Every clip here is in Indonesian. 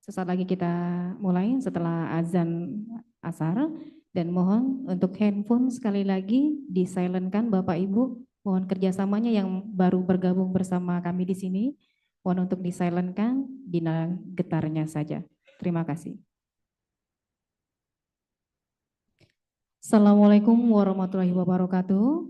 Sesaat lagi kita mulai setelah azan asar, dan mohon untuk handphone sekali lagi di-silentkan Bapak Ibu. Mohon kerjasamanya yang baru bergabung bersama kami di sini. Mohon untuk di-silentkan, dina getarnya saja. Terima kasih. Assalamualaikum warahmatullahi wabarakatuh.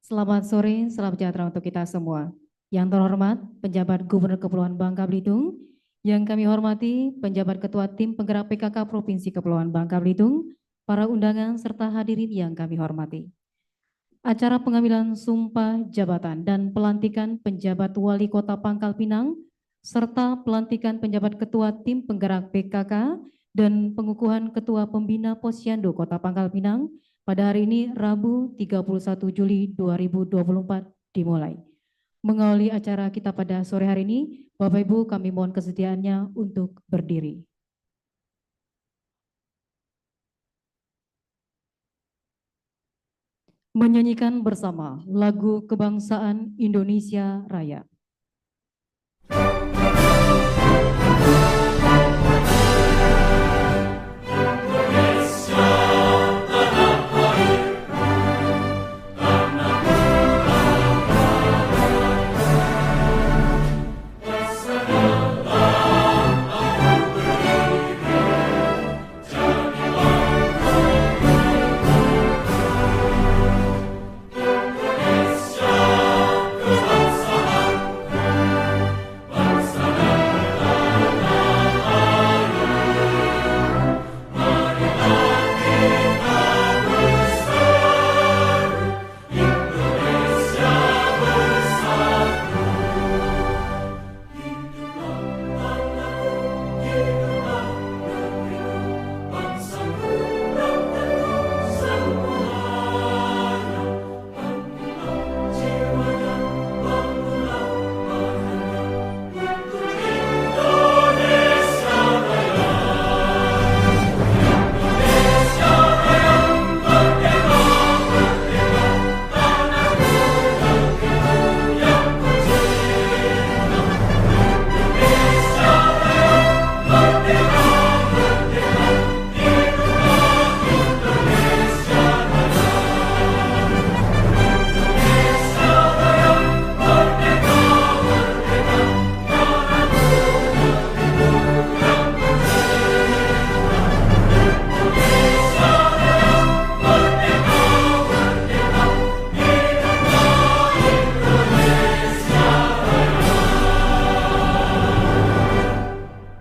Selamat sore, salam sejahtera untuk kita semua. Yang terhormat, penjabat Gubernur Kepulauan Bangka Belitung, yang kami hormati penjabat Ketua Tim Penggerak PKK Provinsi Kepulauan Bangka Belitung, para undangan serta hadirin yang kami hormati. Acara pengambilan sumpah jabatan dan pelantikan penjabat Wali Kota Pangkal Pinang, serta pelantikan penjabat Ketua Tim Penggerak PKK dan pengukuhan Ketua Pembina Posyandu Kota Pangkal Pinang pada hari ini Rabu 31 Juli 2024 dimulai. Mengawali acara kita pada sore hari ini, Bapak Ibu kami mohon kesediaannya untuk berdiri. Menyanyikan bersama lagu kebangsaan Indonesia Raya.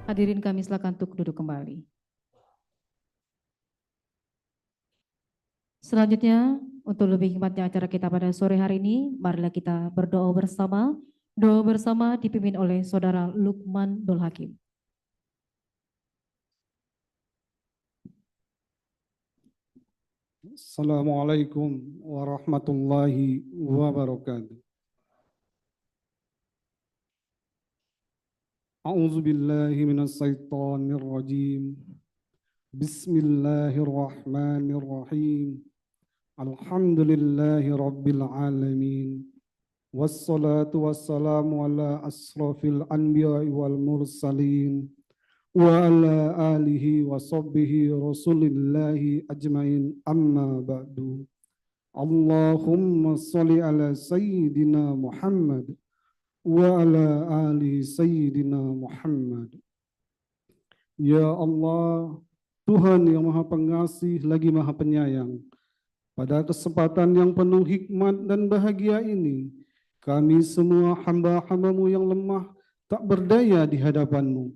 Hadirin kami silakan untuk duduk kembali. Selanjutnya, untuk lebih hikmatnya acara kita pada sore hari ini, marilah kita berdoa bersama. Doa bersama dipimpin oleh Saudara Lukman Dul Hakim. Assalamualaikum warahmatullahi wabarakatuh. A'udzu billahi minas syaitonir rajim. Bismillahirrahmanirrahim. Alhamdulillahi rabbil alamin. Wassalatu wassalamu ala asrafil anbiya'i wal mursalin wa ala alihi wa sahbihi rasulillahi ajmain, amma ba'du. Allahumma salli ala sayyidina Muhammad wa ala ali sayyidina Muhammad. Ya Allah, Tuhan yang Maha Pengasih lagi Maha Penyayang, pada kesempatan yang penuh hikmat dan bahagia ini, kami semua hamba-hambamu yang lemah tak berdaya di hadapan-Mu,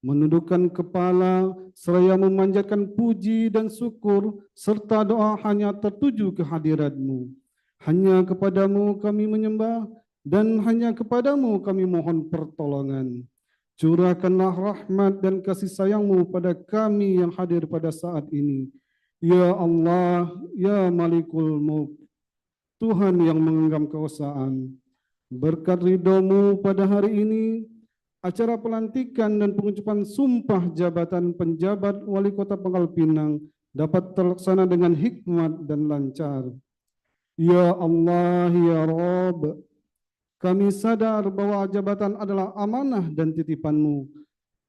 menundukkan kepala seraya memanjatkan puji dan syukur serta doa hanya tertuju ke hadirat-Mu. Hanya kepadamu kami menyembah dan hanya kepadamu kami mohon pertolongan. Curahkanlah rahmat dan kasih sayang-Mu pada kami yang hadir pada saat ini. Ya Allah, ya Malikul Mulk, Tuhan yang menggenggam kekuasaan, berkat ridho-Mu pada hari ini, acara pelantikan dan pengucapan sumpah jabatan penjabat Wali Kota Pangkal Pinang dapat terlaksana dengan hikmat dan lancar. Ya Allah, ya Rabb, kami sadar bahwa jabatan adalah amanah dan titipan-Mu.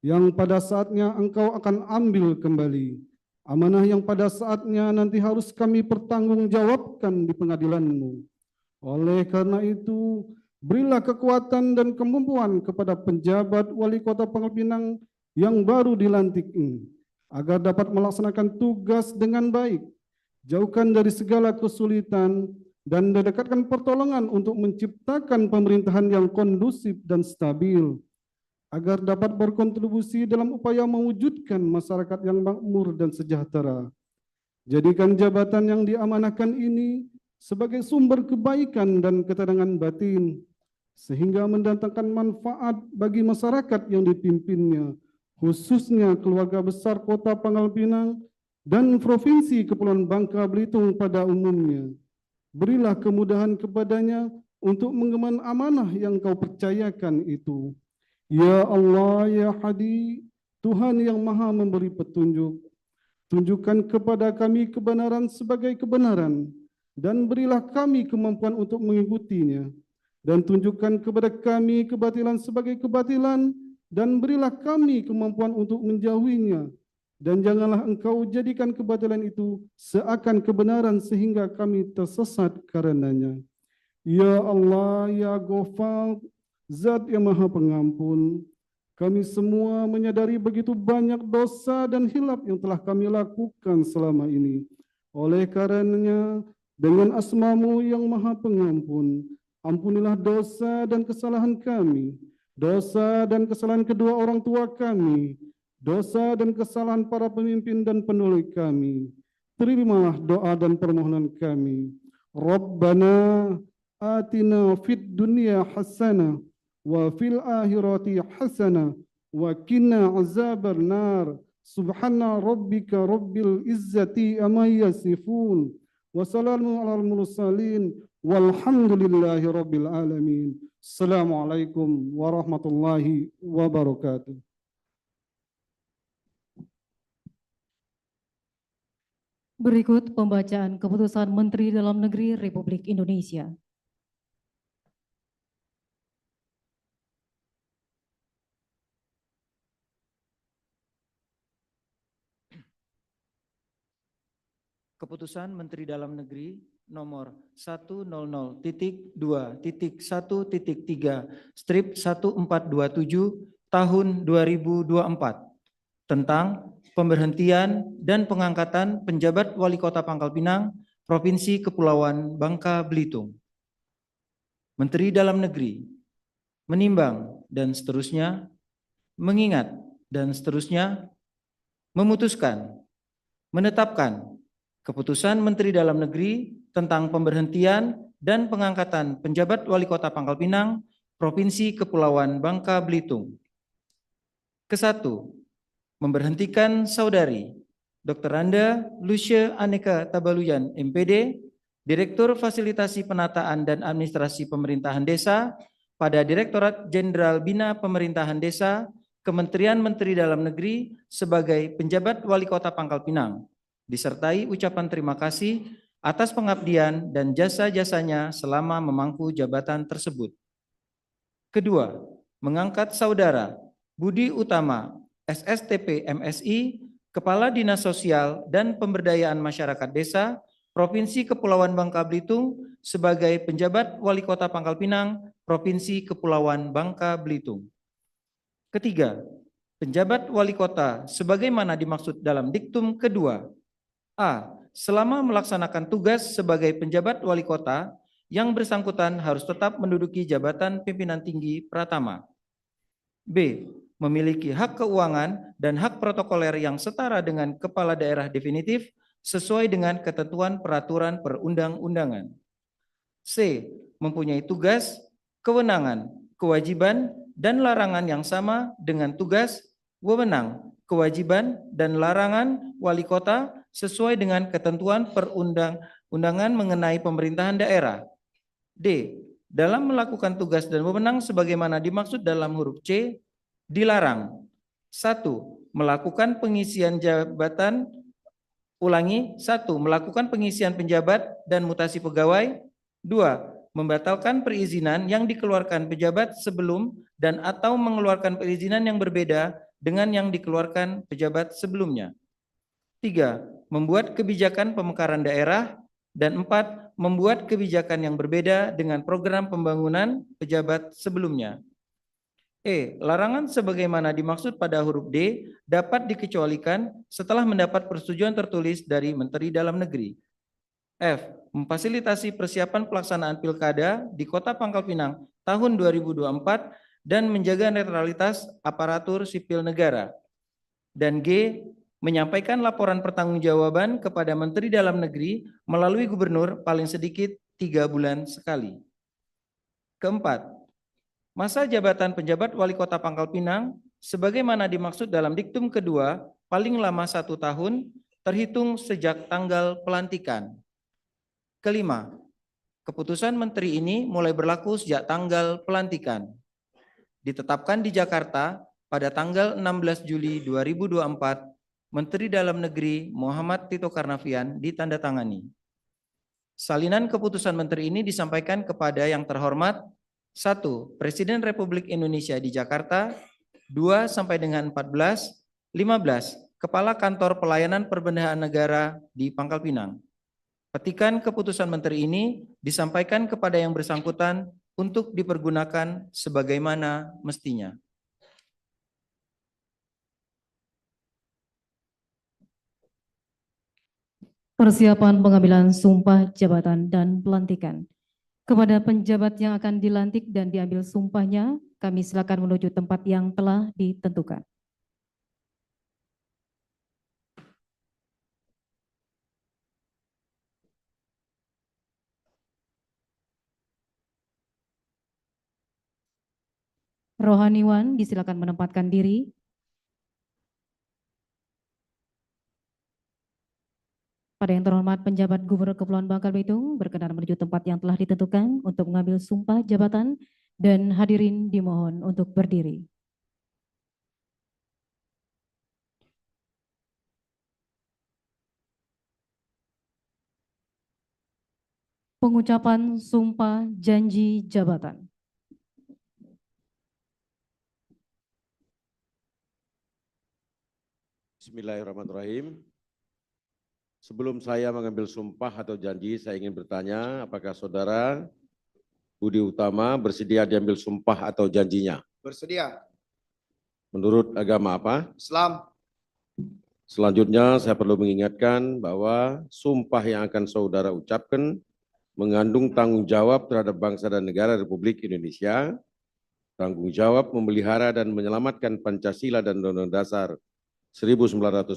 yang pada saatnya engkau akan ambil kembali, amanah yang pada saatnya nanti harus kami pertanggungjawabkan di pengadilan-Mu. Oleh karena itu, berilah kekuatan dan kemampuan kepada penjabat wali kota Pangkal Pinang yang baru dilantik ini, agar dapat melaksanakan tugas dengan baik, jauhkan dari segala kesulitan, dan dekatkan pertolongan untuk menciptakan pemerintahan yang kondusif dan stabil, agar dapat berkontribusi dalam upaya mewujudkan masyarakat yang makmur dan sejahtera. Jadikan jabatan yang diamanahkan ini sebagai sumber kebaikan dan ketenangan batin, sehingga mendatangkan manfaat bagi masyarakat yang dipimpinnya, khususnya keluarga besar Kota Pangkal Pinang dan Provinsi Kepulauan Bangka Belitung pada umumnya. Berilah kemudahan kepadanya untuk mengemban amanah yang Kau percayakan itu. Ya Allah, ya Hadi, Tuhan yang maha memberi petunjuk, tunjukkan kepada kami kebenaran sebagai kebenaran, dan berilah kami kemampuan untuk mengikutinya. Dan tunjukkan kepada kami kebatilan sebagai kebatilan, dan berilah kami kemampuan untuk menjauhinya. Dan janganlah Engkau jadikan kebatilan itu seakan kebenaran sehingga kami tersesat karenanya. Ya Allah, ya Ghafar, Zat yang Maha Pengampun, kami semua menyadari begitu banyak dosa dan hilaf yang telah kami lakukan selama ini. Oleh karenanya, dengan asma-Mu yang Maha Pengampun, ampunilah dosa dan kesalahan kami, dosa dan kesalahan kedua orang tua kami, dosa dan kesalahan para pemimpin dan penolong kami. Terimalah doa dan permohonan kami. Rabbana atina fid dunya hasanah wa fil akhirati hasanah wa qina azaban nar. Subhana rabbika rabbil izzati amma yasifun wa salamun alal mursalin walhamdulillahi rabbil alamin. Assalamualaikum warahmatullahi wabarakatuh. Berikut pembacaan keputusan Menteri Dalam Negeri Republik Indonesia. Keputusan Menteri Dalam Negeri nomor 100.2.1.3 strip 1427 tahun 2024 tentang pemberhentian dan pengangkatan penjabat Wali Kota Pangkal Pinang, Provinsi Kepulauan Bangka Belitung. Menteri Dalam Negeri menimbang dan seterusnya, mengingat dan seterusnya, memutuskan, menetapkan Keputusan Menteri Dalam Negeri tentang pemberhentian dan pengangkatan penjabat Wali Kota Pangkal Pinang, Provinsi Kepulauan Bangka Belitung. Kesatu, memberhentikan Saudari Dr. Randa Lucia Aneka Tabaluyan, MPD, Direktur Fasilitasi Penataan dan Administrasi Pemerintahan Desa pada Direktorat Jenderal Bina Pemerintahan Desa, Kementerian Menteri Dalam Negeri sebagai penjabat Wali Kota Pangkal Pinang, disertai ucapan terima kasih atas pengabdian dan jasa-jasanya selama memangku jabatan tersebut. Kedua, mengangkat Saudara Budi Utama, SSTP MSI, Kepala Dinas Sosial dan Pemberdayaan Masyarakat Desa, Provinsi Kepulauan Bangka Belitung sebagai penjabat Wali Kota Pangkal Pinang, Provinsi Kepulauan Bangka Belitung. Ketiga, penjabat Wali Kota sebagaimana dimaksud dalam diktum kedua. A. Selama melaksanakan tugas sebagai penjabat wali kota, yang bersangkutan harus tetap menduduki jabatan pimpinan tinggi pratama. B. Memiliki hak keuangan dan hak protokoler yang setara dengan kepala daerah definitif sesuai dengan ketentuan peraturan perundang-undangan. C. Mempunyai tugas, kewenangan, kewajiban, dan larangan yang sama dengan tugas, wewenang, kewajiban, dan larangan wali kota sesuai dengan ketentuan perundang-undangan mengenai pemerintahan daerah. D. Dalam melakukan tugas dan wewenang sebagaimana dimaksud dalam huruf C, dilarang. 1. Melakukan pengisian jabatan, melakukan pengisian penjabat dan mutasi pegawai. 2. Membatalkan perizinan yang dikeluarkan pejabat sebelum dan atau mengeluarkan perizinan yang berbeda dengan yang dikeluarkan pejabat sebelumnya. 3. Membuat kebijakan pemekaran daerah. Dan 4. Membuat kebijakan yang berbeda dengan program pembangunan pejabat sebelumnya. Larangan sebagaimana dimaksud pada huruf D dapat dikecualikan setelah mendapat persetujuan tertulis dari Menteri Dalam Negeri. F. Memfasilitasi persiapan pelaksanaan pilkada di Kota Pangkal Pinang tahun 2024 dan menjaga netralitas aparatur sipil negara. Dan G. Menyampaikan laporan pertanggungjawaban kepada Menteri Dalam Negeri melalui gubernur paling sedikit 3 bulan sekali. Keempat, masa jabatan penjabat Wali Kota Pangkal Pinang sebagaimana dimaksud dalam diktum kedua paling lama 1 tahun terhitung sejak tanggal pelantikan. Kelima, keputusan Menteri ini mulai berlaku sejak tanggal pelantikan. Ditetapkan di Jakarta pada tanggal 16 Juli 2024, Menteri Dalam Negeri Muhammad Tito Karnavian ditandatangani. Salinan keputusan Menteri ini disampaikan kepada yang terhormat 1. Presiden Republik Indonesia di Jakarta, 2 sampai dengan 14, 15. Kepala Kantor Pelayanan Perbendaharaan Negara di Pangkal Pinang. Petikan keputusan Menteri ini disampaikan kepada yang bersangkutan untuk dipergunakan sebagaimana mestinya. Persiapan pengambilan sumpah jabatan dan pelantikan. Kepada penjabat yang akan dilantik dan diambil sumpahnya, kami silakan menuju tempat yang telah ditentukan. Rohaniwan disilakan menempatkan diri. Pada yang terhormat penjabat Gubernur Kepulauan Bangka Belitung berkenan menuju tempat yang telah ditentukan untuk mengambil sumpah jabatan dan hadirin dimohon untuk berdiri. Pengucapan sumpah janji jabatan. Bismillahirrahmanirrahim. Sebelum saya mengambil sumpah atau janji, saya ingin bertanya, apakah saudara Budi Utama bersedia diambil sumpah atau janjinya? Bersedia. Menurut agama apa? Islam. Selanjutnya saya perlu mengingatkan bahwa sumpah yang akan saudara ucapkan mengandung tanggung jawab terhadap bangsa dan negara Republik Indonesia, tanggung jawab memelihara dan menyelamatkan Pancasila dan Undang-Undang Dasar 1945,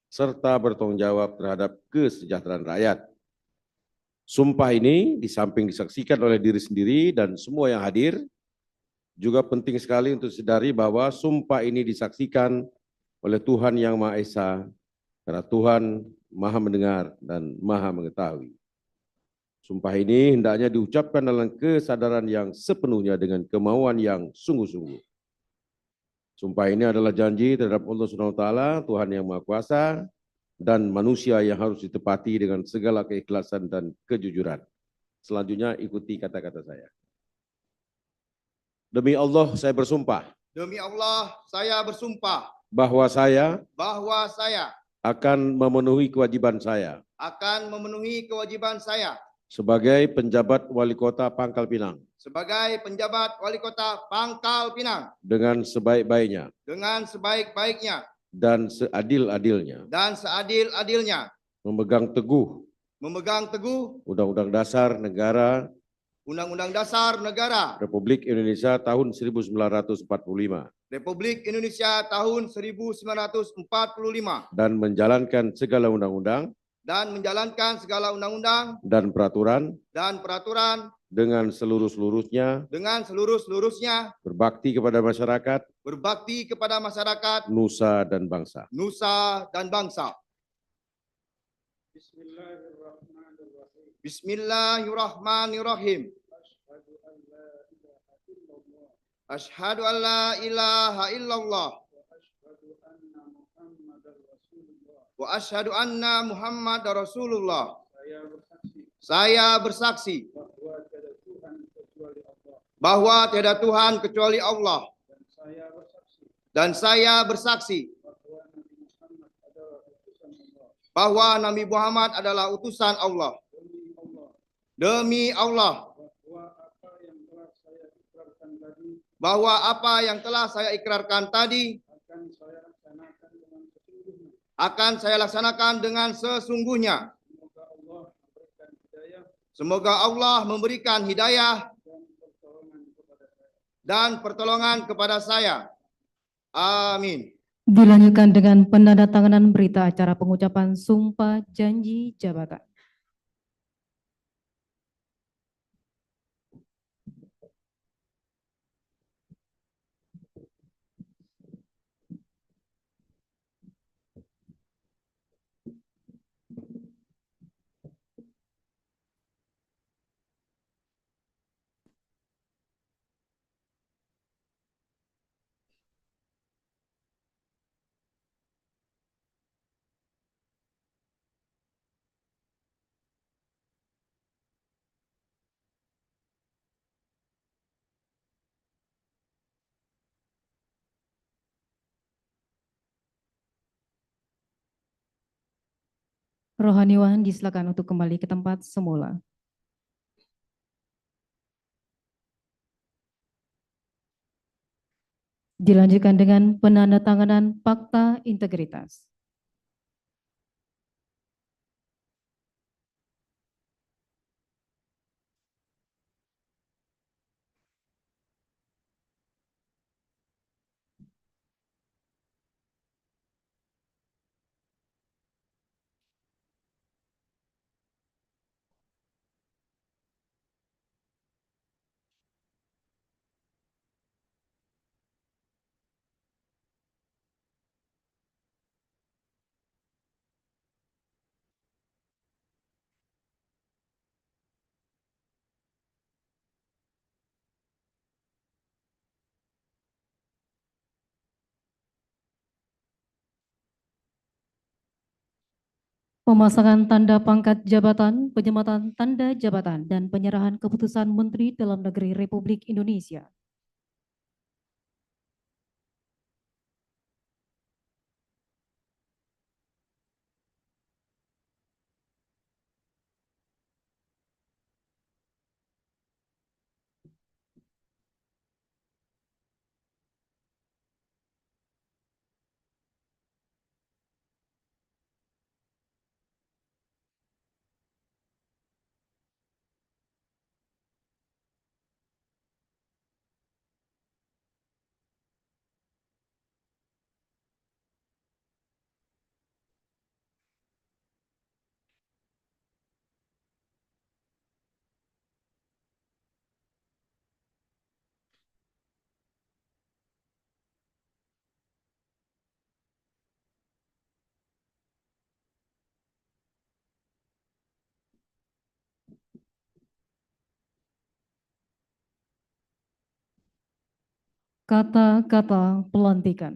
serta bertanggung jawab terhadap kesejahteraan rakyat. Sumpah ini di samping disaksikan oleh diri sendiri dan semua yang hadir, juga penting sekali untuk sadari bahwa sumpah ini disaksikan oleh Tuhan Yang Maha Esa, karena Tuhan Maha mendengar dan Maha mengetahui. Sumpah ini hendaknya diucapkan dalam kesadaran yang sepenuhnya dengan kemauan yang sungguh-sungguh. Sumpah ini adalah janji terhadap Allah SWT, Tuhan Yang Maha Kuasa, dan manusia yang harus ditepati dengan segala keikhlasan dan kejujuran. Selanjutnya ikuti kata-kata saya. Demi Allah saya bersumpah. Demi Allah saya bersumpah. Bahwa saya akan memenuhi kewajiban saya. Akan memenuhi kewajiban saya. Sebagai penjabat Wali Kota Pangkal Pinang. Sebagai penjabat Wali Kota Pangkal Pinang. Dengan sebaik-baiknya. Dengan sebaik-baiknya. Dan seadil-adilnya. Dan seadil-adilnya. Memegang teguh. Memegang teguh. Undang-Undang Dasar Negara. Undang-Undang Dasar Negara. Republik Indonesia tahun 1945. Republik Indonesia tahun 1945. Dan menjalankan segala undang-undang. Dan menjalankan segala undang-undang. Dan peraturan. Dan peraturan. Dengan seluruh-seluruhnya. Dengan seluruh-seluruhnya. Berbakti kepada masyarakat. Berbakti kepada masyarakat. Nusa dan bangsa. Nusa dan bangsa. Bismillahirrahmanirrahim. Asyhadu an la ilaha illallah. Wa asyhadu anna Muhammadar Rasulullah. Saya bersaksi bahwa tiada Tuhan kecuali Allah. dan saya bersaksi bahwa Nabi Muhammad adalah utusan Allah. Demi Allah, bahwa apa yang telah saya ikrarkan tadi akan saya laksanakan dengan sesungguhnya. Semoga Allah memberikan hidayah dan pertolongan kepada saya. Amin. Dilanjutkan dengan penandatanganan berita acara pengucapan sumpah janji jabatan. Rohaniwan disilakan untuk kembali ke tempat semula. Dilanjutkan dengan penandatanganan fakta integritas. Pemasangan tanda pangkat jabatan, penyematan tanda jabatan, dan penyerahan keputusan Menteri Dalam Negeri Republik Indonesia. Kata-kata pelantikan.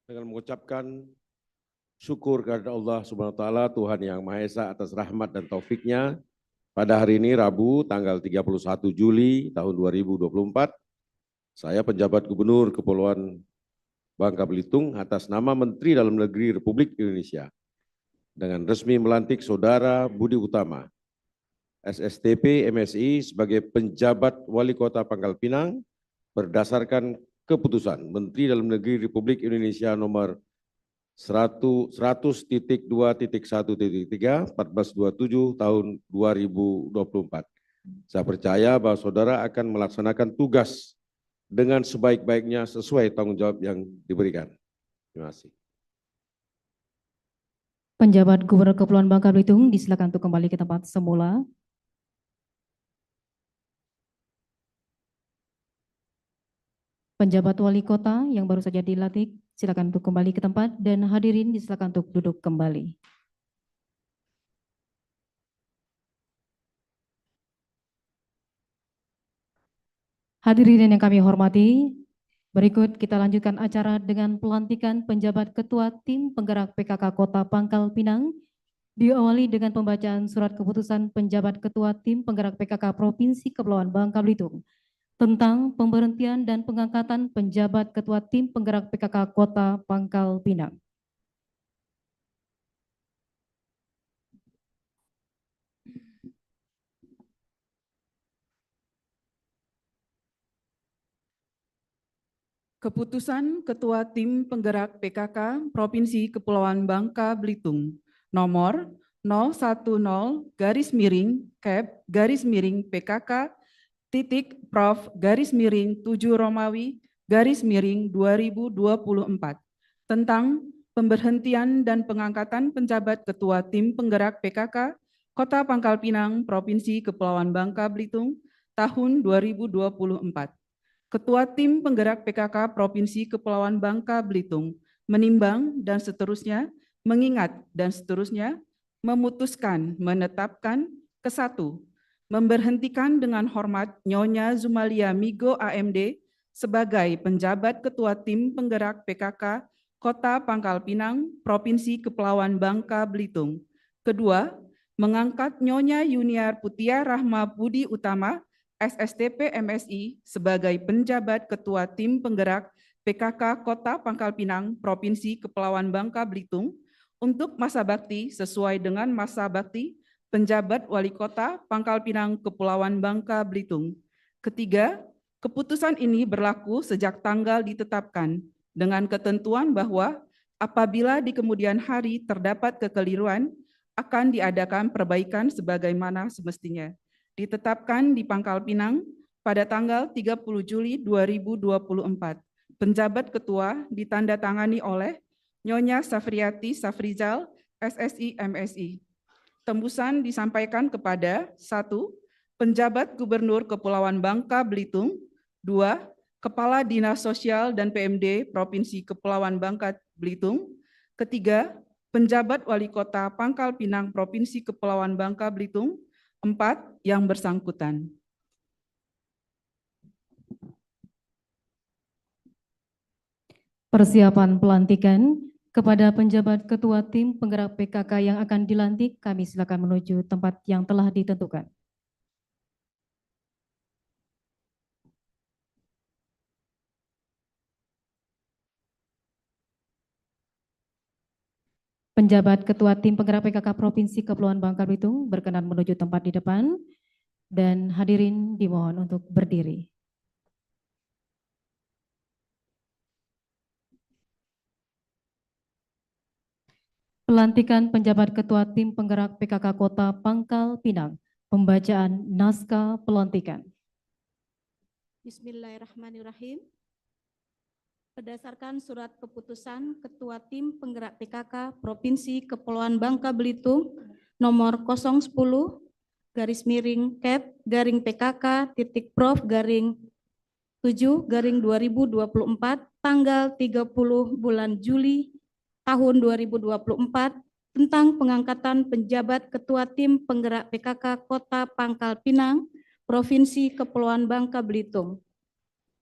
Dengan mengucapkan syukur kepada Allah Subhanahu wa taala, Tuhan yang Maha Esa, atas rahmat dan taufiknya, pada hari ini Rabu tanggal 31 Juli tahun 2024, saya penjabat Gubernur Kepulauan Bangka Belitung atas nama Menteri Dalam Negeri Republik Indonesia dengan resmi melantik Saudara Budi Utama, SSTP MSI, sebagai penjabat Wali Kota Pangkal Pinang berdasarkan keputusan Menteri Dalam Negeri Republik Indonesia nomor 100.2.1.3 1427 tahun 2024. Saya percaya bahwa saudara akan melaksanakan tugas dengan sebaik-baiknya sesuai tanggung jawab yang diberikan. Terima kasih. Penjabat Gubernur Kepulauan Bangka Belitung disilakan untuk kembali ke tempat semula. Penjabat Wali Kota yang baru saja dilantik, silakan untuk kembali ke tempat, dan hadirin disilakan untuk duduk kembali. Hadirin yang kami hormati, berikut kita lanjutkan acara dengan pelantikan penjabat Ketua Tim Penggerak PKK Kota Pangkal Pinang Diawali dengan pembacaan surat keputusan penjabat Ketua Tim Penggerak PKK Provinsi Kepulauan Bangka Belitung tentang pemberhentian dan pengangkatan penjabat Ketua Tim Penggerak PKK Kota Pangkal Pinang. Keputusan Ketua Tim Penggerak PKK Provinsi Kepulauan Bangka Belitung nomor 010-PKK /Prof/7 Romawi/2024 tentang pemberhentian dan pengangkatan penjabat Ketua Tim Penggerak PKK Kota Pangkal Pinang Provinsi Kepulauan Bangka Belitung tahun 2024. Ketua Tim Penggerak PKK Provinsi Kepulauan Bangka Belitung menimbang dan seterusnya, mengingat dan seterusnya, memutuskan, menetapkan, ke-1, memberhentikan dengan hormat Nyonya Zumalia Migo AMD sebagai penjabat Ketua Tim Penggerak PKK Kota Pangkal Pinang, Provinsi Kepulauan Bangka Belitung. Kedua, mengangkat Nyonya Yuniar Putia Rahma Budi Utama SSTP MSI sebagai penjabat Ketua Tim Penggerak PKK Kota Pangkal Pinang, Provinsi Kepulauan Bangka Belitung untuk masa bakti sesuai dengan masa bakti penjabat Wali Kota Pangkal Pinang, Kepulauan Bangka Belitung. Ketiga, keputusan ini berlaku sejak tanggal ditetapkan dengan ketentuan bahwa apabila di kemudian hari terdapat kekeliruan, akan diadakan perbaikan sebagaimana semestinya. Ditetapkan di Pangkal Pinang pada tanggal 30 Juli 2024. Penjabat Ketua ditandatangani oleh Nyonya Safriati Safrizal, SSI MSI. Tembusan disampaikan kepada 1. Penjabat Gubernur Kepulauan Bangka Belitung, 2. Kepala Dinas Sosial dan PMD Provinsi Kepulauan Bangka Belitung, ketiga, penjabat Wali Kota Pangkal Pinang Provinsi Kepulauan Bangka Belitung, 4. Yang bersangkutan. Persiapan pelantikan kepada penjabat Ketua Tim Penggerak PKK yang akan dilantik, kami silakan menuju tempat yang telah ditentukan. Penjabat Ketua Tim Penggerak PKK Provinsi Kepulauan Bangka Belitung berkenan menuju tempat di depan dan hadirin dimohon untuk berdiri. Pelantikan penjabat Ketua Tim Penggerak PKK Kota Pangkal Pinang. Pembacaan naskah pelantikan. Bismillahirrahmanirrahim. Berdasarkan surat keputusan Ketua Tim Penggerak PKK Provinsi Kepulauan Bangka Belitung nomor 010-PKK.Prof/7/2024 tanggal 30 bulan Juli tahun 2024 tentang pengangkatan penjabat Ketua Tim Penggerak PKK Kota Pangkal Pinang Provinsi Kepulauan Bangka Belitung.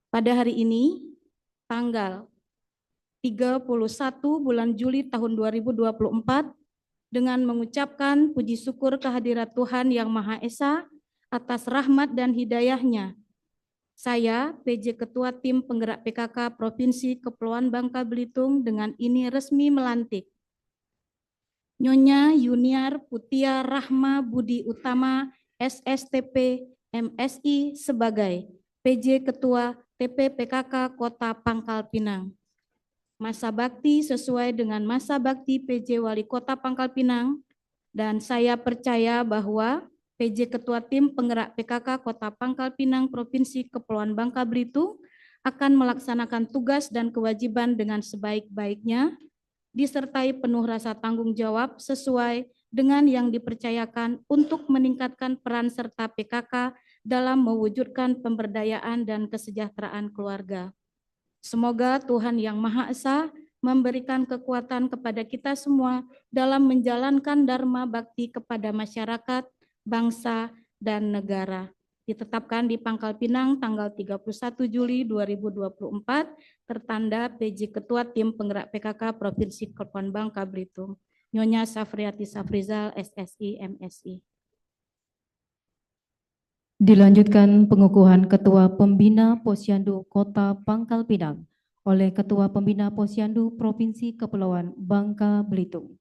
Pada hari ini, tanggal 31 bulan Juli tahun 2024, dengan mengucapkan puji syukur kehadirat Tuhan Yang Maha Esa atas rahmat dan hidayahnya, saya, PJ Ketua Tim Penggerak PKK Provinsi Kepulauan Bangka Belitung dengan ini resmi melantik Nyonya Yuniar Putia Rahma Budi Utama SSTP MSI sebagai PJ Ketua TPPKK Kota Pangkal Pinang. Masa bakti sesuai dengan masa bakti PJ Wali Kota Pangkal Pinang, dan saya percaya bahwa PJ Ketua Tim Penggerak PKK Kota Pangkal Pinang Provinsi Kepulauan Bangka Belitung akan melaksanakan tugas dan kewajiban dengan sebaik-baiknya, disertai penuh rasa tanggung jawab sesuai dengan yang dipercayakan untuk meningkatkan peran serta PKK dalam mewujudkan pemberdayaan dan kesejahteraan keluarga. Semoga Tuhan Yang Maha Esa memberikan kekuatan kepada kita semua dalam menjalankan dharma bakti kepada masyarakat, bangsa, dan negara. Ditetapkan di Pangkal Pinang tanggal 31 Juli 2024, tertanda PJ Ketua Tim Penggerak PKK Provinsi Kepulauan Bangka Belitung. Nyonya Safriati Safrizal, SSI, MSI. Dilanjutkan pengukuhan Ketua Pembina Posyandu Kota Pangkal Pinang oleh Ketua Pembina Posyandu Provinsi Kepulauan Bangka Belitung.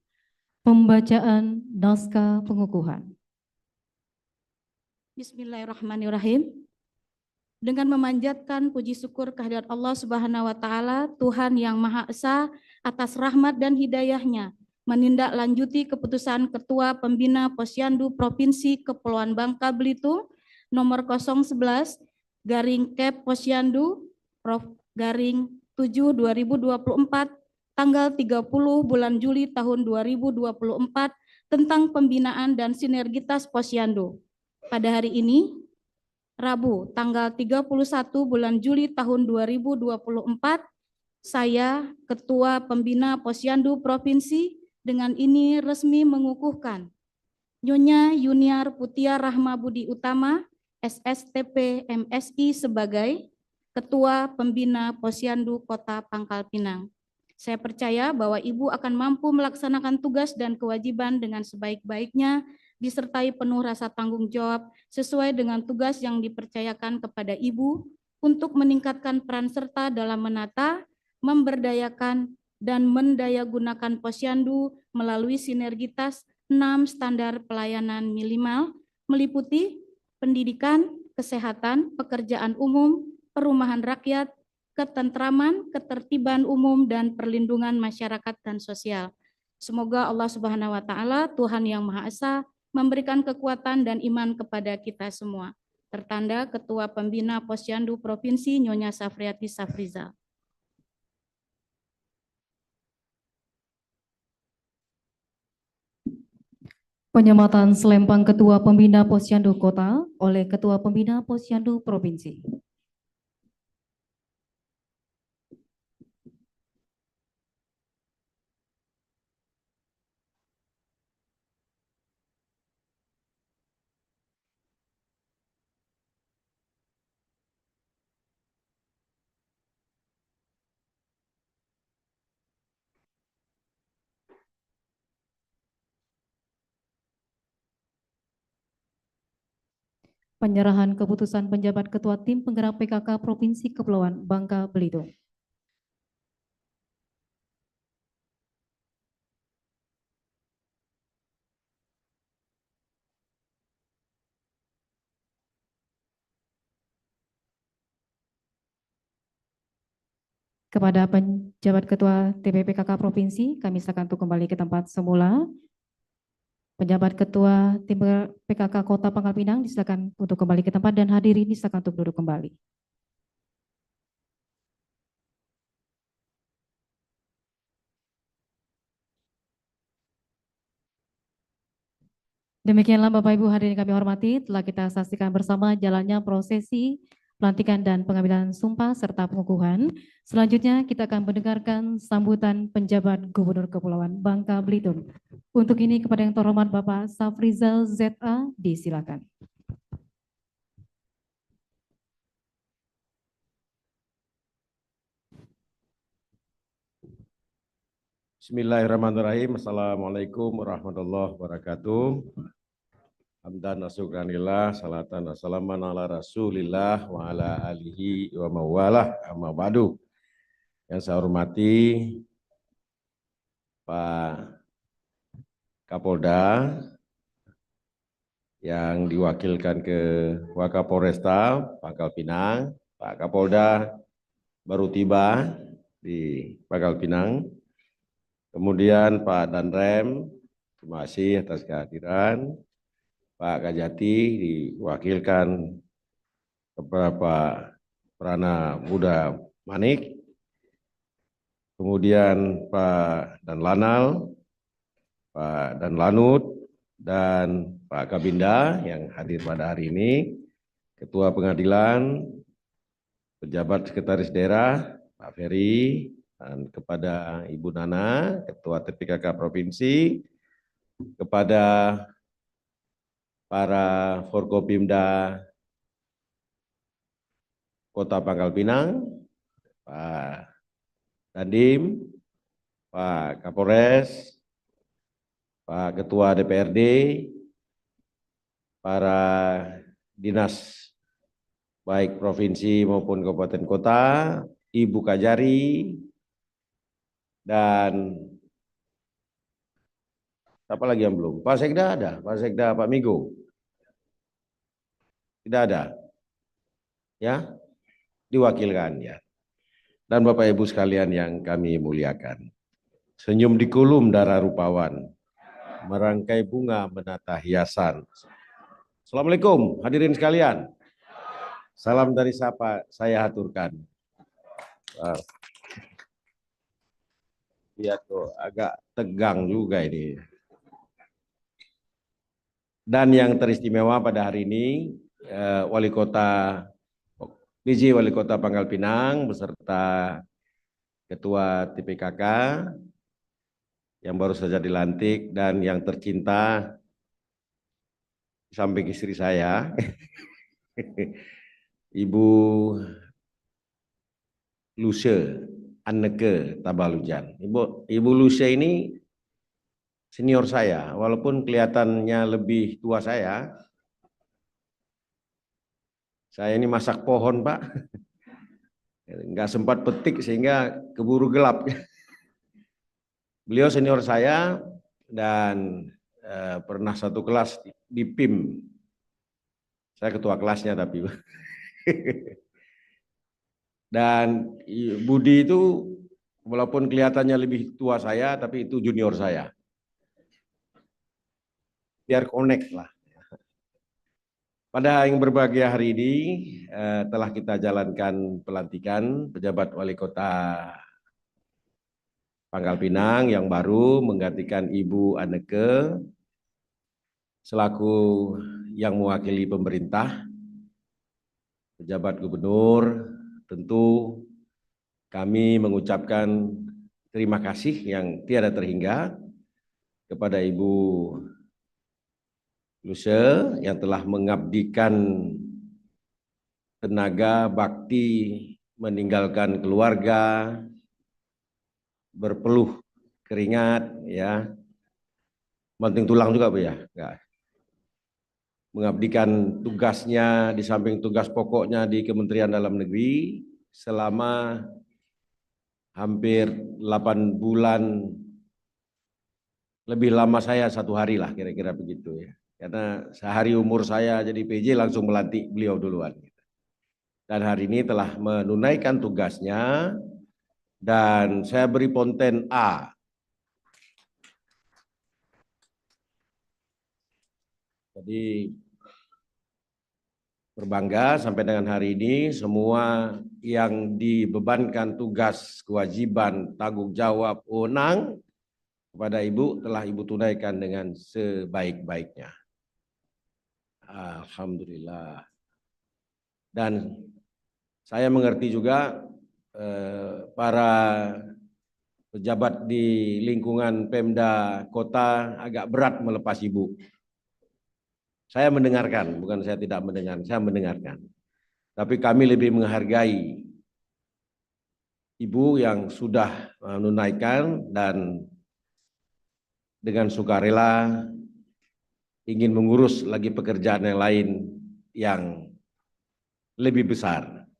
Pembacaan naskah pengukuhan. Bismillahirrahmanirrahim. Dengan memanjatkan puji syukur kehadirat Allah Subhanahu wa taala, Tuhan yang Maha Esa, atas rahmat dan hidayahnya menindaklanjuti keputusan Ketua Pembina Posyandu Provinsi Kepulauan Bangka Belitung nomor 011 garing Kep Posyandu Prof garing 7 2024 tanggal 30 bulan Juli tahun 2024 tentang pembinaan dan sinergitas Posyandu. Pada hari ini, Rabu, tanggal 31 bulan Juli tahun 2024, saya, Ketua Pembina Posyandu Provinsi, dengan ini resmi mengukuhkan Nyonya Yuniar Putia Rahma Budi Utama, SSTP MSI sebagai Ketua Pembina Posyandu Kota Pangkal Pinang. Saya percaya bahwa Ibu akan mampu melaksanakan tugas dan kewajiban dengan sebaik-baiknya, disertai penuh rasa tanggung jawab sesuai dengan tugas yang dipercayakan kepada Ibu untuk meningkatkan peran serta dalam menata, memberdayakan, dan mendayagunakan posyandu melalui sinergitas 6 standar pelayanan minimal meliputi pendidikan, kesehatan, pekerjaan umum, perumahan rakyat, ketentraman, ketertiban umum, dan perlindungan masyarakat dan sosial. Semoga Allah Subhanahu wa taala, Tuhan yang Maha Esa, memberikan kekuatan dan iman kepada kita semua. Tertanda Ketua Pembina Posyandu Provinsi Nyonya Safriati Safrizal. Penyematan selempang Ketua Pembina Posyandu Kota oleh Ketua Pembina Posyandu Provinsi. Penyerahan keputusan penjabat Ketua Tim Penggerak PKK Provinsi Kepulauan Bangka Belitung. Kepada penjabat Ketua TPPKK Provinsi, kami silakan untuk kembali ke tempat semula. Penjabat Ketua Tim PKK Kota Pangkal Pinang disilakan untuk kembali ke tempat dan hadirin disilakan untuk duduk kembali. Demikianlah Bapak Ibu hadirin kami hormati, telah kita saksikan bersama jalannya prosesi pelantikan dan pengambilan sumpah serta pengukuhan. Selanjutnya kita akan mendengarkan sambutan penjabat Gubernur Kepulauan Bangka Belitung. Untuk ini kepada yang terhormat Bapak Safrizal ZA disilakan. Bismillahirrahmanirrahim. Assalamualaikum warahmatullahi wabarakatuh. Hamdan wa syukranillah, salatan wa salaman ala rasulillah wa ala alihi wa mawalah, amma ba'du. Yang saya hormati Pak Kapolda yang diwakilkan ke Wakapolresta Pangkal Pinang, Pak Kapolda baru tiba di Pangkal Pinang, kemudian Pak Danrem, terima kasih atas kehadiran, Pak Kajati diwakilkan beberapa Prana Muda Manik, kemudian Pak Danlanal, Pak Danlanut, dan Pak Kabinda yang hadir pada hari ini, Ketua Pengadilan, pejabat Sekretaris Daerah, Pak Ferry, dan kepada Ibu Nana, Ketua TPKK Provinsi, kepada para Forkopimda Kota Pangkal Pinang, Pak Dandim, Pak Kapolres, Pak Ketua DPRD, para dinas baik provinsi maupun kabupaten kota, Ibu Kajari, dan siapa lagi yang belum? Pak Sekda ada, Pak Sekda, Pak Migo. Tidak ada. Ya, diwakilkan ya. Dan Bapak Ibu sekalian yang kami muliakan. Senyum di kulum darah rupawan, merangkai bunga menata hiasan. Assalamualaikum hadirin sekalian. Salam dari siapa saya aturkan. Lihat tuh agak tegang juga ini. Dan yang teristimewa pada hari ini Wali Kota PJ Wali Kota Pangkal Pinang beserta Ketua TPKK yang baru saja dilantik dan yang tercinta di samping istri saya Ibu Luce Anneke Tabalujan. Ibu Luce ini senior saya, walaupun kelihatannya lebih tua saya. Saya ini masak pohon, Pak. Nggak sempat petik sehingga keburu gelap. Beliau senior saya dan pernah satu kelas di PIM. Saya ketua kelasnya tapi. Dan Budi itu walaupun kelihatannya lebih tua saya, tapi itu junior saya. Biar connect lah. Pada yang berbahagia hari ini telah kita jalankan pelantikan pejabat wali kota Pangkal Pinang yang baru menggantikan Ibu Anneke selaku yang mewakili pemerintah, pejabat gubernur. Tentu kami mengucapkan terima kasih yang tiada terhingga kepada Ibu Luce yang telah mengabdikan tenaga bakti meninggalkan keluarga, berpeluh keringat, ya, banting tulang juga Bu ya, enggak. Mengabdikan tugasnya di samping tugas pokoknya di Kementerian Dalam Negeri selama hampir 8 bulan, lebih lama saya 1 hari lah kira-kira begitu ya. Karena sehari umur saya jadi PJ langsung melantik beliau duluan. Dan hari ini telah menunaikan tugasnya dan saya beri ponten A. Jadi berbangga sampai dengan hari ini semua yang dibebankan tugas, kewajiban, tanggung jawab, wewenang kepada Ibu telah Ibu tunaikan dengan sebaik-baiknya. Alhamdulillah. Dan saya mengerti juga para pejabat di lingkungan Pemda Kota agak berat melepas Ibu. Saya mendengarkan, bukan saya tidak mendengar, saya mendengarkan. Tapi kami lebih menghargai Ibu yang sudah menunaikan dan dengan sukarela ingin mengurus lagi pekerjaan yang lain yang lebih besar.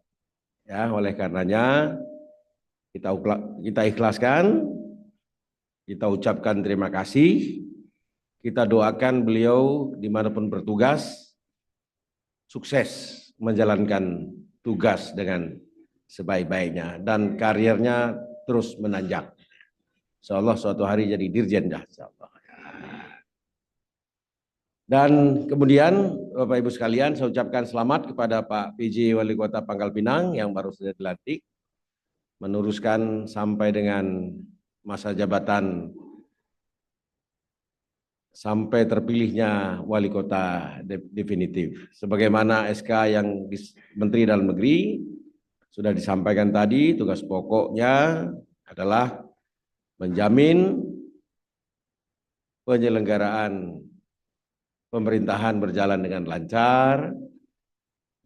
Ya, oleh karenanya kita ikhlaskan, kita ucapkan terima kasih, kita doakan beliau dimanapun bertugas sukses menjalankan tugas dengan sebaik-baiknya dan karirnya terus menanjak. Insyaallah suatu hari jadi dirjen dah insyaallah. Dan kemudian Bapak Ibu sekalian saya ucapkan selamat kepada Pak PJ Wali Kota Pangkal Pinang yang baru saja dilantik meneruskan sampai dengan masa jabatan sampai terpilihnya wali kota definitif. Sebagaimana SK yang Menteri Dalam Negeri sudah disampaikan tadi, tugas pokoknya adalah menjamin penyelenggaraan pemerintahan berjalan dengan lancar,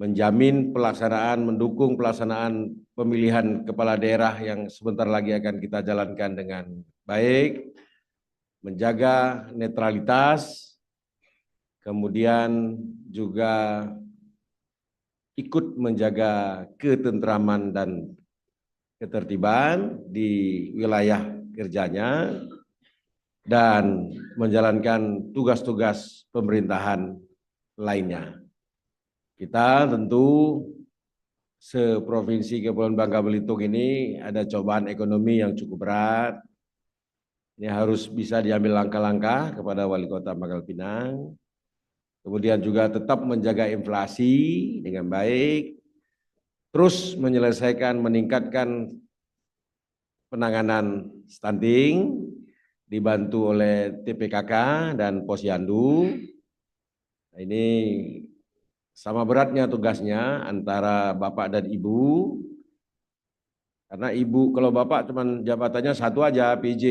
menjamin pelaksanaan, mendukung pelaksanaan pemilihan kepala daerah yang sebentar lagi akan kita jalankan dengan baik, menjaga netralitas, kemudian juga ikut menjaga ketentraman dan ketertiban di wilayah kerjanya dan menjalankan tugas-tugas pemerintahan lainnya. Kita tentu seprovinsi Kepulauan Bangka Belitung ini ada cobaan ekonomi yang cukup berat. Ini harus bisa diambil langkah-langkah kepada Wali Kota Pangkal Pinang. Kemudian juga tetap menjaga inflasi dengan baik. Terus menyelesaikan, meningkatkan penanganan stunting, dibantu oleh TPKK dan Posyandu. Nah, ini sama beratnya tugasnya antara Bapak dan Ibu. Karena Ibu, kalau Bapak cuma jabatannya satu aja, PJ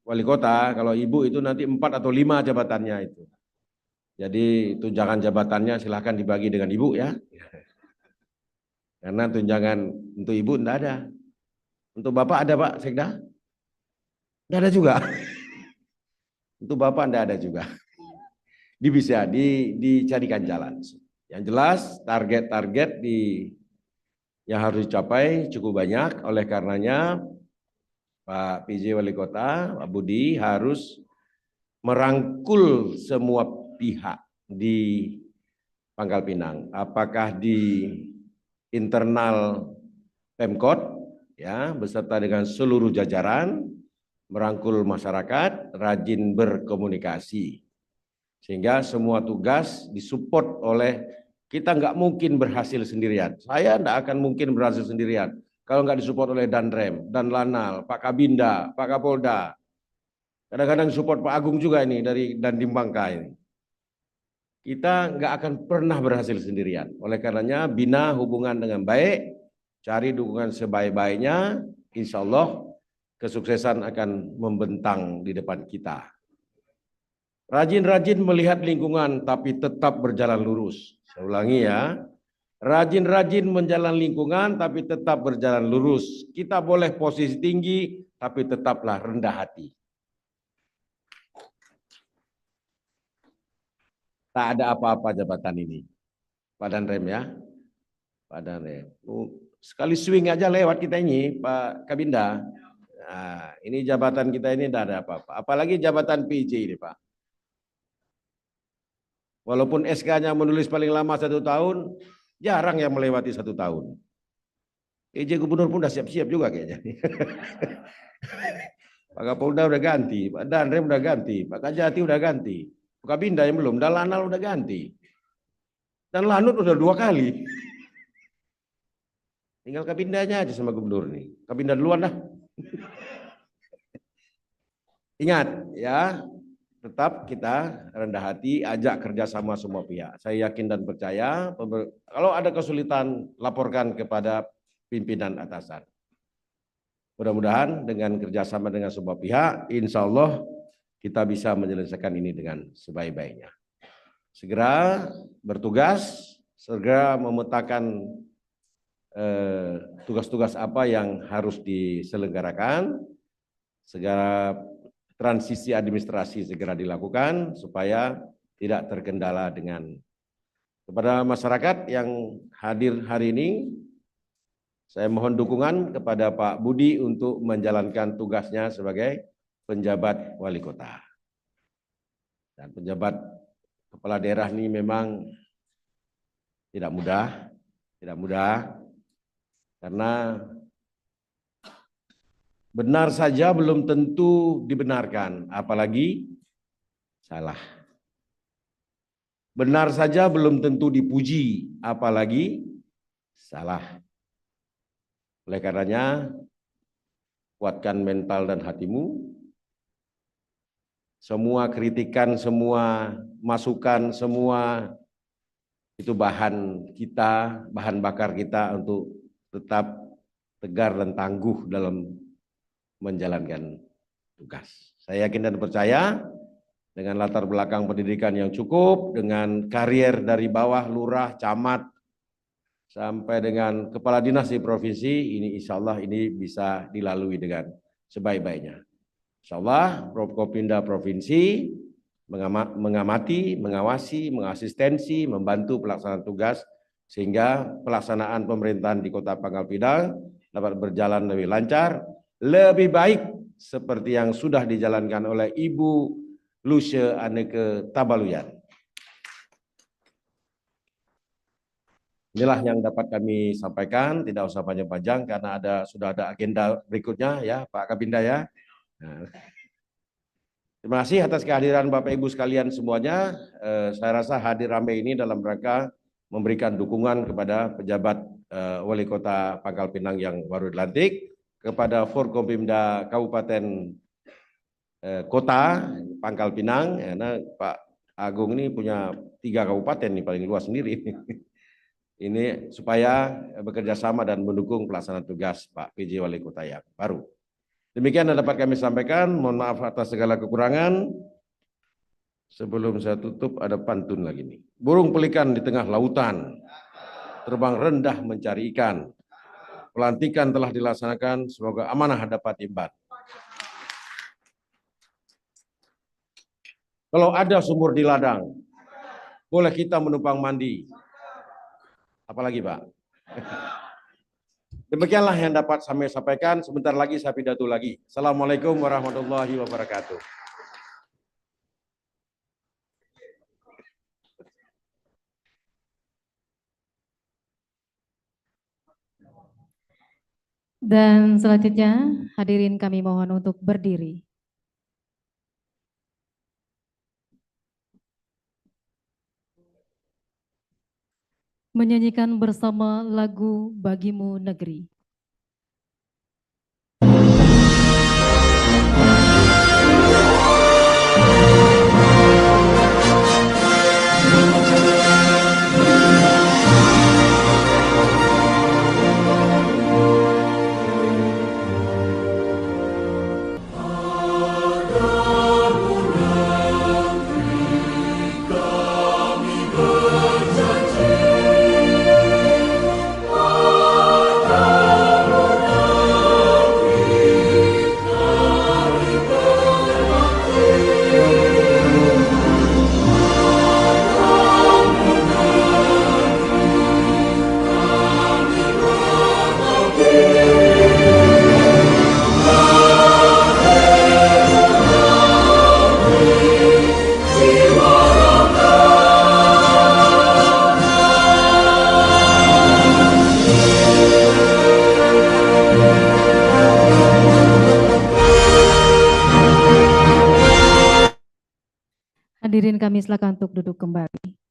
Wali Kota, kalau Ibu itu nanti 4 atau 5 jabatannya itu. Jadi tunjangan jabatannya silahkan dibagi dengan Ibu ya. Karena tunjangan untuk Ibu enggak ada. Untuk Bapak ada Pak Sekda? Enggak ada juga. Untuk Bapak enggak ada juga. Bisa dicarikan jalan. Yang jelas target-target yang harus dicapai cukup banyak, oleh karenanya Pak PJ Wali Kota, Pak Budi harus merangkul semua pihak di Pangkal Pinang, apakah di internal Pemkot ya beserta dengan seluruh jajaran, merangkul masyarakat, rajin berkomunikasi sehingga semua tugas disupport oleh. Kita nggak mungkin berhasil sendirian. Saya nggak akan mungkin berhasil sendirian kalau nggak disupport oleh Danrem, Dan Lanal, Pak Kabinda, Pak Kapolda. Kadang-kadang support Pak Agung juga ini dari Dandim Bangka ini. Kita nggak akan pernah berhasil sendirian. Oleh karenanya bina hubungan dengan baik, cari dukungan sebaik-baiknya, insya Allah kesuksesan akan membentang di depan kita. Rajin-rajin melihat lingkungan tapi tetap berjalan lurus. Saya ulangi ya, rajin-rajin menjalan lingkungan tapi tetap berjalan lurus. Kita boleh posisi tinggi tapi tetaplah rendah hati. Tak ada apa-apa jabatan ini, Pak Danrem ya, Pak Danrem. Sekali swing aja lewat kita ini, Pak Kabinda. Nah, ini jabatan kita ini tidak ada apa-apa. Apalagi jabatan PJ ini Pak. Walaupun SK-nya menulis paling lama 1 tahun, jarang yang melewati 1 tahun. PJ Gubernur pun udah siap-siap juga kayaknya. Pak Kapolda udah ganti, Pak Danrem udah ganti, Pak Kajati udah ganti, Pak Kabinda yang belum, Dan Lanal udah ganti. Dan Lanut udah 2 kali. Tinggal Kabindanya aja sama Gubernur nih. Kabinda duluan dah. Ingat ya, tetap kita rendah hati, ajak kerjasama semua pihak. Saya yakin dan percaya, kalau ada kesulitan, laporkan kepada pimpinan atasan. Mudah-mudahan dengan kerjasama dengan semua pihak, insya Allah kita bisa menyelesaikan ini dengan sebaik-baiknya. Segera bertugas, segera memetakan tugas-tugas apa yang harus diselenggarakan, segera transisi administrasi segera dilakukan supaya tidak terkendala dengan. Kepada masyarakat yang hadir hari ini, saya mohon dukungan kepada Pak Budi untuk menjalankan tugasnya sebagai penjabat wali kota. Dan penjabat kepala daerah ini memang tidak mudah, karena benar saja belum tentu dibenarkan, apalagi salah. Benar saja belum tentu dipuji, apalagi salah. Oleh karenanya, kuatkan mental dan hatimu. Semua kritikan, semua masukan, semua itu bahan kita, bahan bakar kita untuk tetap tegar dan tangguh dalam menjalankan tugas. Saya yakin dan percaya dengan latar belakang pendidikan yang cukup, dengan karier dari bawah lurah, camat, sampai dengan kepala dinas di provinsi, ini insya Allah ini bisa dilalui dengan sebaik-baiknya. Insyaallah Prokopimda Provinsi mengamati, mengawasi, mengasistensi, membantu pelaksanaan tugas sehingga pelaksanaan pemerintahan di Kota Pangkal Pinang dapat berjalan lebih lancar, lebih baik seperti yang sudah dijalankan oleh Ibu Lucia Anneke Tabaluyan. Inilah yang dapat kami sampaikan, tidak usah panjang-panjang karena sudah ada agenda berikutnya ya Pak Kabinda ya. Nah, terima kasih atas kehadiran Bapak Ibu sekalian semuanya. Saya rasa hadir ramai ini dalam rangka memberikan dukungan kepada pejabat Wali Kota Pangkal Pinang yang baru dilantik, kepada Forkopimda Kabupaten Kota Pangkal Pinang, karena Pak Agung ini punya 3 kabupaten nih paling luas sendiri. Ini supaya bekerja sama dan mendukung pelaksanaan tugas Pak PJ Wali Kota yang baru. Demikian yang dapat kami sampaikan. Mohon maaf atas segala kekurangan. Sebelum saya tutup ada pantun lagi nih. Burung pelikan di tengah lautan, terbang rendah mencari ikan. Pelantikan telah dilaksanakan, semoga amanah dapat imban. Kalau ada sumur di ladang, boleh kita menumpang mandi. Apalagi Pak? Demikianlah yang dapat saya sampaikan. Sebentar lagi saya pidato lagi. Assalamualaikum warahmatullahi wabarakatuh. Dan selanjutnya hadirin kami mohon untuk berdiri. Menyanyikan bersama lagu Bagimu Negeri. Hadirin kami silakan untuk duduk kembali.